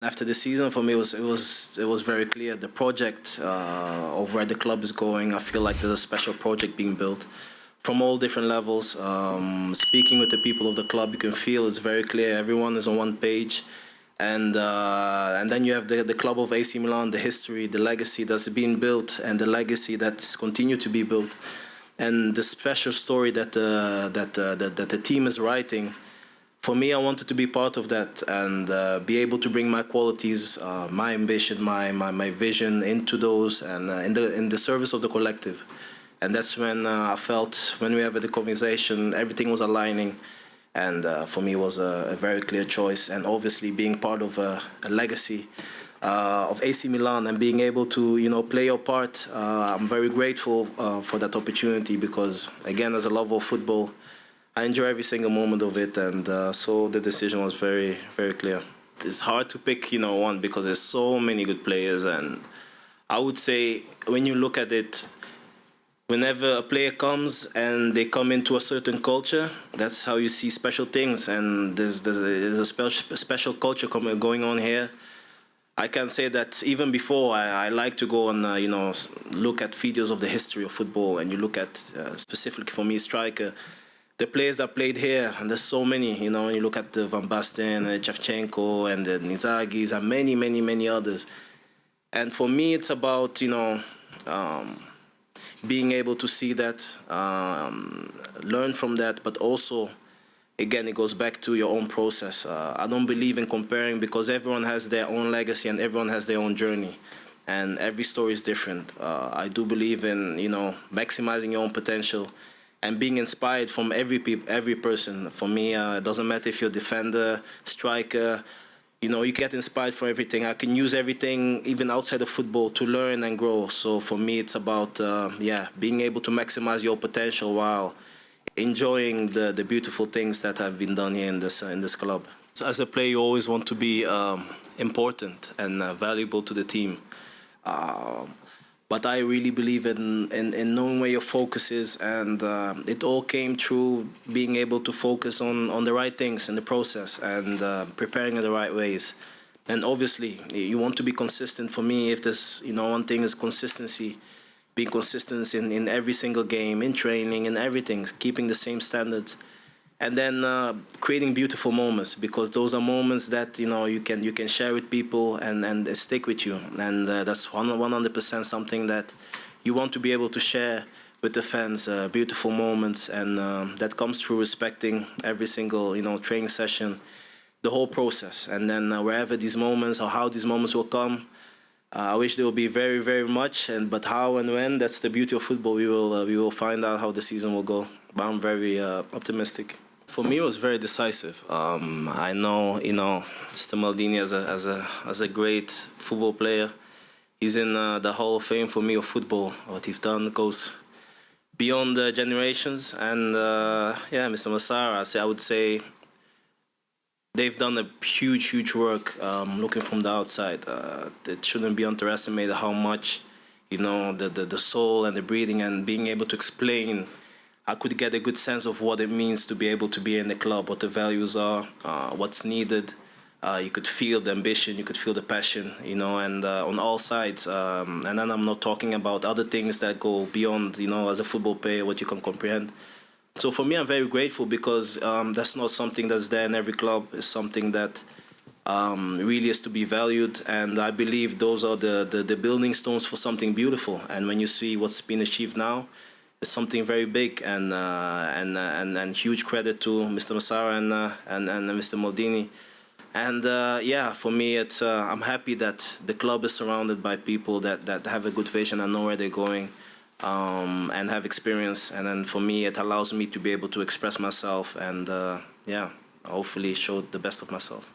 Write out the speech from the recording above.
After the season, for me, it was very clear. The project of where the club is going, I feel like there's a special project being built from all different levels. Speaking with the people of the club, you can feel it's very clear. Everyone is on one page. And then you have the club of AC Milan, the history, the legacy that's being built, and the legacy that's continued to be built, and the special story that the team is writing. For me, I wanted to be part of that and be able to bring my qualities, my ambition, my vision into those, and in the service of the collective. And that's when I felt, when we had the conversation, everything was aligning. And for me, it was a very clear choice. And obviously, being part of a legacy of AC Milan and being able to, play your part, I'm very grateful for that opportunity because, again, as a lover of football, I enjoy every single moment of it. And so the decision was very, very clear. It's hard to pick, one because there's so many good players. And I would say when you look at it, whenever a player comes and they come into a certain culture, that's how you see special things. And there's a special culture going on here. I can say that even before, I like to go and, look at videos of the history of football. And you look at, specifically for me, striker, the players that played here, and there's so many, you look at the Van Basten, Shevchenko, and the Inzagis, and many, many, many others. And for me, it's about, being able to see that, learn from that, but also, again, it goes back to your own process. I don't believe in comparing because everyone has their own legacy and everyone has their own journey. And every story is different. I do believe in, maximizing your own potential and being inspired from every person. For me, it doesn't matter if you're a defender, striker, you get inspired from everything. I can use everything, even outside of football, to learn and grow. So for me, it's about, being able to maximize your potential while enjoying the beautiful things that have been done here in this club. So as a player, you always want to be important and valuable to the team. But I really believe in knowing where your focus is, and it all came through being able to focus on the right things in the process and preparing in the right ways. And obviously, you want to be consistent. For me, if there's one thing is consistency, being consistent in every single game, in training, in everything, keeping the same standards. And then creating beautiful moments, because those are moments that you can share with people and they stick with you, and that's 100% something that you want to be able to share with the fans. Beautiful moments, and that comes through respecting every single training session, the whole process, and then wherever these moments or how these moments will come. I wish there will be very, very much, but how and when, that's the beauty of football. We will find out how the season will go. But I'm very optimistic. For me, it was very decisive. I know, Mr. Maldini as a great football player. He's in the Hall of Fame for me of football. What he's done goes beyond the generations. And Mr. Massara, I would say they've done a huge work. Looking from the outside, it shouldn't be underestimated how much, the soul and the breathing and being able to explain. I could get a good sense of what it means to be able to be in the club, what the values are, what's needed. You could feel the ambition, you could feel the passion, and on all sides. And then I'm not talking about other things that go beyond, as a football player, what you can comprehend. So for me, I'm very grateful because that's not something that's there in every club. It's something that really is to be valued. And I believe those are the building stones for something beautiful. And when you see what's been achieved now, it's something very big, and huge credit to Mr. Massara and Mr. Maldini. And for me, it's I'm happy that the club is surrounded by people that have a good vision and know where they're going, and have experience. And then for me, it allows me to be able to express myself and hopefully show the best of myself.